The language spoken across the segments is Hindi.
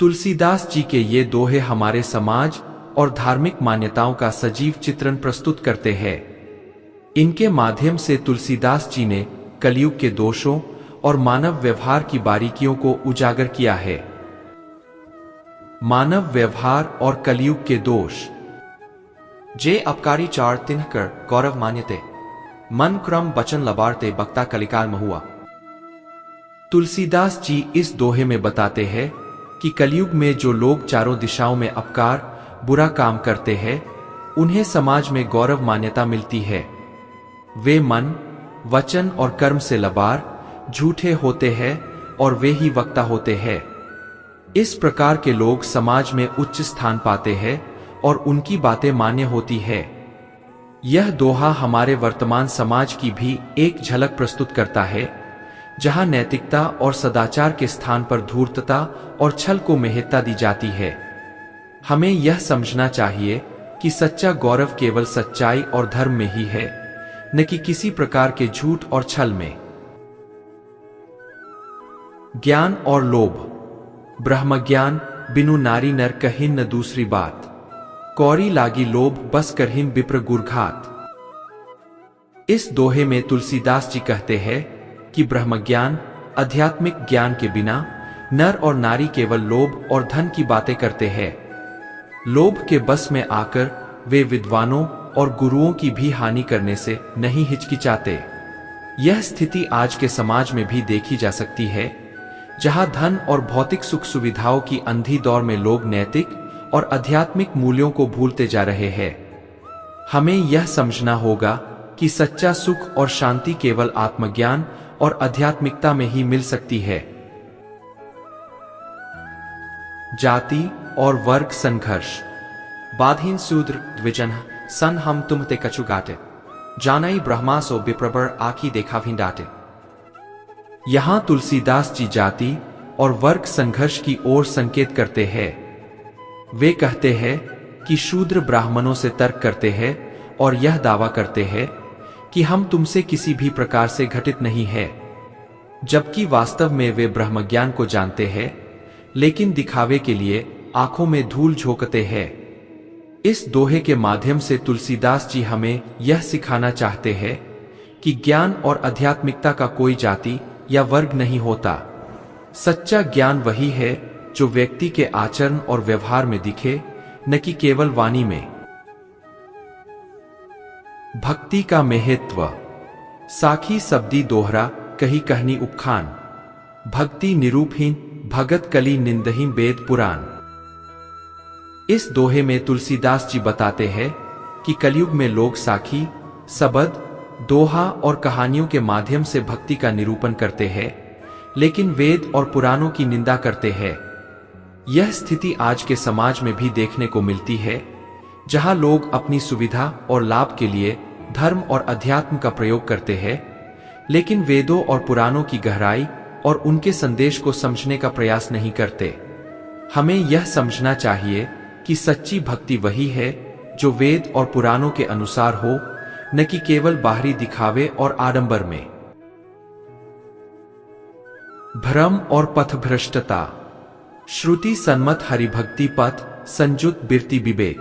तुलसीदास जी के ये दोहे हमारे समाज और धार्मिक मान्यताओं का सजीव चित्रण प्रस्तुत करते हैं। इनके माध्यम से तुलसीदास जी ने कलयुग के दोषों और मानव व्यवहार की बारीकियों को उजागर किया है। मानव व्यवहार और कलयुग के दोष। जे अपकारी चार तिन्ह कर गौरव मान्यते, मन क्रम बचन लबारते बक्ता कलिकाल महुआ। तुलसीदास जी इस दोहे में बताते हैं कि कलयुग में जो लोग चारों दिशाओं में अपकार बुरा काम करते हैं, उन्हें समाज में गौरव मान्यता मिलती है। वे मन, वचन और कर्म से लबार, झूठे होते हैं और वे ही वक्ता होते हैं। इस प्रकार के लोग समाज में उच्च स्थान पाते हैं और उनकी बातें मान्य होती है। यह दोहा हमारे वर्तमान समाज की भी एक झलक प्रस्तुत करता है, जहां नैतिकता और सदाचार के स्थान पर धूर्तता और छल को महत्ता दी जाती है। हमें यह समझना चाहिए कि सच्चा गौरव केवल सच्चाई और धर्म में ही है, न कि किसी प्रकार के झूठ और छल में। ज्ञान और लोभ। ब्रह्मज्ञान बिनु नारी नर कहिन न दूसरी बात, कौड़ी लागी लोभ बस करहिन विप्र गुरघात। इस दोहे में तुलसीदास जी कहते हैं कि ब्रह्मज्ञान, आध्यात्मिक ज्ञान के बिना नर और नारी केवल लोभ और धन की बातें करते हैं। लोभ के बस में आकर वे विद्वानों और गुरुओं की भी हानि करने से नहीं हिचकिचाते। यह स्थिति आज के समाज में भी देखी जा सकती है, जहां धन और भौतिक सुख सुविधाओं की अंधी दौड़ में लोग नैतिक और आध्यात्मिक मूल्यों को भूलते जा रहे हैं। हमें यह समझना होगा कि सच्चा सुख और शांति केवल आत्मज्ञान और आध्यात्मिकता में ही मिल सकती है। जाति और वर्ग संघर्ष। बाधहीन शूद्र द्विजन सन हम तुम ते कछु गाटे, जानई ब्रह्मा सो विप्रबर आखी देखा भिंडाटे। यहां तुलसीदास जी जाति और वर्ग संघर्ष की ओर संकेत करते हैं। वे कहते हैं कि शूद्र ब्राह्मणों से तर्क करते हैं और यह दावा करते हैं कि हम तुमसे किसी भी प्रकार से घटित नहीं है, जबकि वास्तव में वे ब्रह्मज्ञान को जानते हैं, लेकिन दिखावे के लिए आंखों में धूल झोंकते हैं। इस दोहे के माध्यम से तुलसीदास जी हमें यह सिखाना चाहते हैं कि ज्ञान और आध्यात्मिकता का कोई जाति या वर्ग नहीं होता। सच्चा ज्ञान वही है जो व्यक्ति के आचरण और व्यवहार में दिखे, न कि केवल वाणी में। भक्ति का महत्व। साखी शब्दी दोहरा कही कहनी उपखान, भक्ति निरूपहीन भगत कली निंदहीन वेद पुराण। इस दोहे में तुलसीदास जी बताते हैं कि कलयुग में लोग साखी, सबद, दोहा और कहानियों के माध्यम से भक्ति का निरूपण करते हैं, लेकिन वेद और पुराणों की निंदा करते हैं। यह स्थिति आज के समाज में भी देखने को मिलती है, जहां लोग अपनी सुविधा और लाभ के लिए धर्म और अध्यात्म का प्रयोग करते हैं, लेकिन वेदों और पुराणों की गहराई और उनके संदेश को समझने का प्रयास नहीं करते। हमें यह समझना चाहिए कि सच्ची भक्ति वही है जो वेद और पुराणों के अनुसार हो, न कि केवल बाहरी दिखावे और आडंबर में। भ्रम और पथभ्रष्टता। श्रुति सन्मत हरिभक्ति पथ संजुत बिरति विवेक,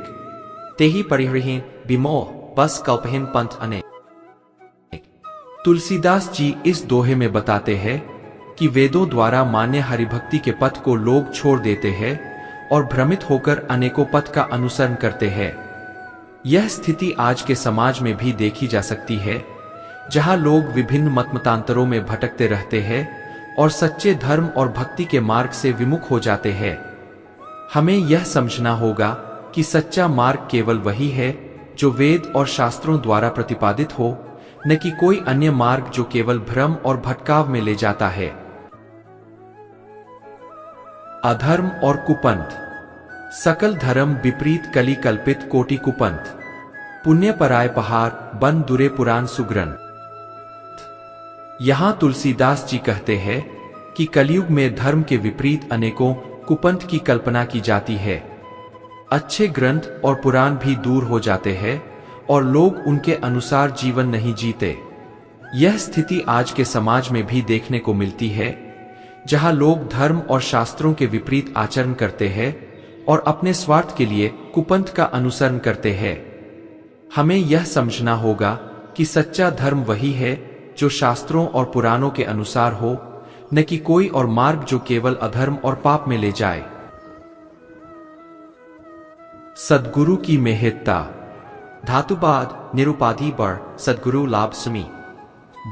तेहि परिहृहीन विमोह बस कल्पहीन पंथ अनेक। तुलसीदास जी इस दोहे में बताते हैं कि वेदों द्वारा मान्य हरिभक्ति के पथ को लोग छोड़ देते हैं और भ्रमित होकर अनेकों पथ का अनुसरण करते हैं। यह स्थिति आज के समाज में भी देखी जा सकती है, जहां लोग विभिन्न मतमतांतरों में भटकते रहते हैं और सच्चे धर्म और भक्ति के मार्ग से विमुख हो जाते हैं। हमें यह समझना होगा कि सच्चा मार्ग केवल वही है जो वेद और शास्त्रों द्वारा प्रतिपादित हो, न कि कोई अन्य मार्ग जो केवल भ्रम और भटकाव में ले जाता है। अधर्म और कुपंथ। सकल धर्म विपरीत कली कल्पित कोटि कुपंथ, पुण्य पराय पहाड़ बन दुरे पुराण सुग्रंथ। यहां तुलसीदास जी कहते हैं कि कलयुग में धर्म के विपरीत अनेकों कुपंथ की कल्पना की जाती है। अच्छे ग्रंथ और पुराण भी दूर हो जाते हैं और लोग उनके अनुसार जीवन नहीं जीते। यह स्थिति आज के समाज में भी देखने को मिलती है, जहां लोग धर्म और शास्त्रों के विपरीत आचरण करते हैं और अपने स्वार्थ के लिए कुपंथ का अनुसरण करते हैं। हमें यह समझना होगा कि सच्चा धर्म वही है जो शास्त्रों और पुराणों के अनुसार हो, न कि कोई और मार्ग जो केवल अधर्म और पाप में ले जाए। सद्गुरु की महत्ता। धातुवाद निरुपाधि बड़ सद्गुरु लाभ सुमी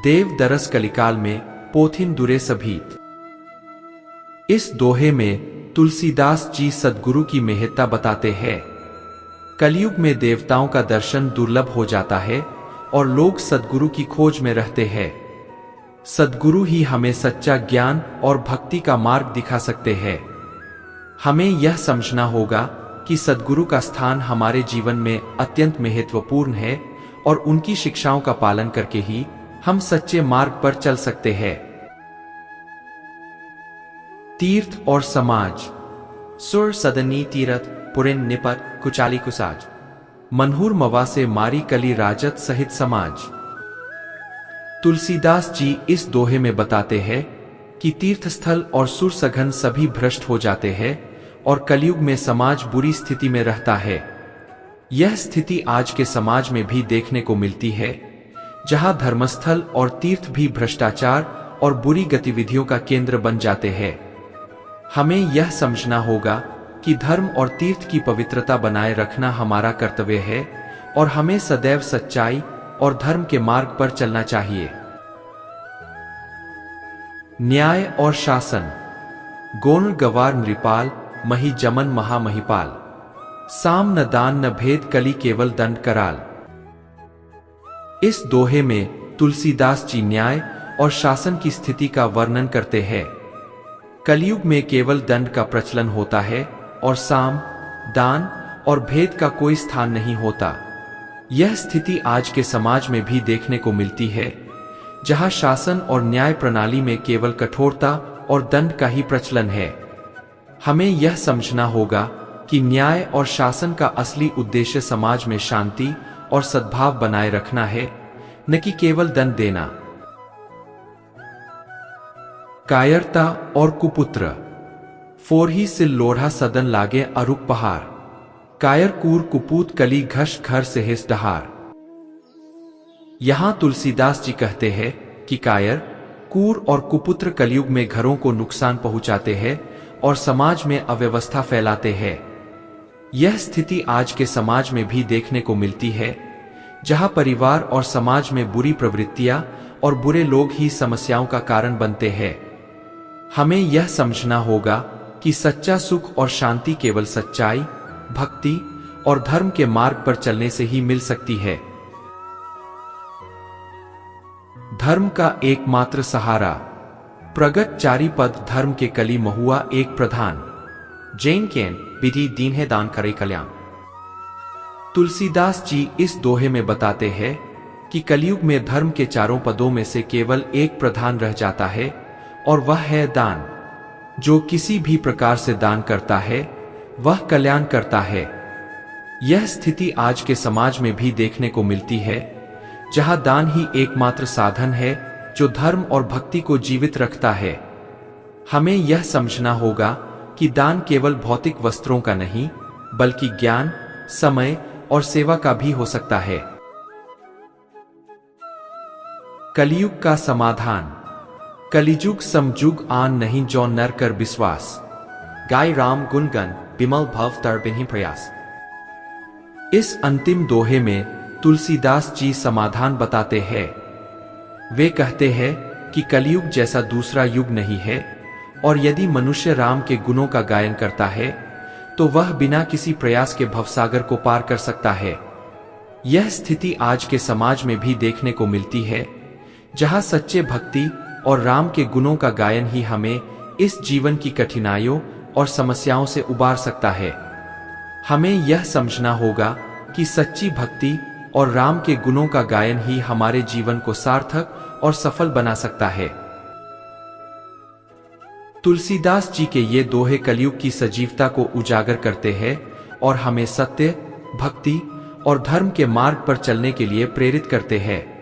देव दरस कलिकाल में पोथिन दुरे सभीत। इस दोहे में तुलसीदास जी सद्गुरु की महत्ता बताते हैं। कलयुग में देवताओं का दर्शन दुर्लभ हो जाता है और लोग सद्गुरु की खोज में रहते हैं। सद्गुरु ही हमें सच्चा ज्ञान और भक्ति का मार्ग दिखा सकते हैं। हमें यह समझना होगा कि सद्गुरु का स्थान हमारे जीवन में अत्यंत महत्वपूर्ण है और उनकी शिक्षाओं का पालन करके ही हम सच्चे मार्ग पर चल सकते हैं। तीर्थ और समाज। सुर सदनी तीरथ पुरिन निपट कुचाली कुसाज मनहूर मवा से मारी कली राजत सहित समाज। तुलसीदास जी इस दोहे में बताते हैं कि तीर्थस्थल और सुर सघन सभी भ्रष्ट हो जाते हैं और कलयुग में समाज बुरी स्थिति में रहता है। यह स्थिति आज के समाज में भी देखने को मिलती है, जहां धर्मस्थल और तीर्थ भी भ्रष्टाचार और बुरी गतिविधियों का केंद्र बन जाते हैं। हमें यह समझना होगा कि धर्म और तीर्थ की पवित्रता बनाए रखना हमारा कर्तव्य है और हमें सदैव सच्चाई और धर्म के मार्ग पर चलना चाहिए। न्याय और शासन। गौण गवार नृपाल मही जमन महामहिपाल साम न दान न भेद कली केवल दंड कराल। इस दोहे में तुलसीदास जी न्याय और शासन की स्थिति का वर्णन करते हैं। कलयुग में केवल दंड का प्रचलन होता है और साम, दान और भेद का कोई स्थान नहीं होता। यह स्थिति आज के समाज में भी देखने को मिलती है, जहां शासन और न्याय प्रणाली में केवल कठोरता और दंड का ही प्रचलन है। हमें यह समझना होगा कि न्याय और शासन का असली उद्देश्य समाज में शांति और सद्भाव बनाए रखना है, न कि केवल दंड देना। कायरता और कुपुत्र। फोरही सिल लोढ़ा सदन लागे अरुक पहाड़ कायर कूर कुपूत कली घश घर से हिस डहार। यहां तुलसीदास जी कहते हैं कि कायर, कूर और कुपुत्र कलयुग में घरों को नुकसान पहुंचाते हैं और समाज में अव्यवस्था फैलाते हैं। यह स्थिति आज के समाज में भी देखने को मिलती है, जहां परिवार और समाज में बुरी प्रवृत्तियां और बुरे लोग ही समस्याओं का कारण बनते हैं। हमें यह समझना होगा कि सच्चा सुख और शांति केवल सच्चाई, भक्ति और धर्म के मार्ग पर चलने से ही मिल सकती है। धर्म का एकमात्र सहारा। प्रगट चारि पद धर्म के कली महुआ एक प्रधान जैन केन विधि दीन है दान करे कल्याण। तुलसीदास जी इस दोहे में बताते हैं कि कलयुग में धर्म के चारों पदों में से केवल एक प्रधान रह जाता है और वह है दान। जो किसी भी प्रकार से दान करता है वह कल्याण करता है। यह स्थिति आज के समाज में भी देखने को मिलती है, जहां दान ही एकमात्र साधन है जो धर्म और भक्ति को जीवित रखता है। हमें यह समझना होगा कि दान केवल भौतिक वस्त्रों का नहीं, बल्कि ज्ञान, समय और सेवा का भी हो सकता है। कलयुग का समाधान। कलिजुग समजुग आन नहीं जो नर कर विश्वास गाय राम गुणगन बिमल भव तर बिन्ही प्रयास। इस अंतिम दोहे में तुलसीदास जी समाधान बताते हैं। वे कहते हैं कि कलयुग जैसा दूसरा युग नहीं है और यदि मनुष्य राम के गुणों का गायन करता है तो वह बिना किसी प्रयास के भवसागर को पार कर सकता है। यह स्थिति आज के समाज में भी देखने को मिलती है, जहां सच्चे भक्ति और राम के गुणों का गायन ही हमें इस जीवन की कठिनाइयों और समस्याओं से उबार सकता है। हमें यह समझना होगा कि सच्ची भक्ति और राम के गुणों का गायन ही हमारे जीवन को सार्थक और सफल बना सकता है। तुलसीदास जी के ये दोहे कलयुग की सजीवता को उजागर करते हैं और हमें सत्य, भक्ति और धर्म के मार्ग पर चलने के लिए प्रेरित करते हैं।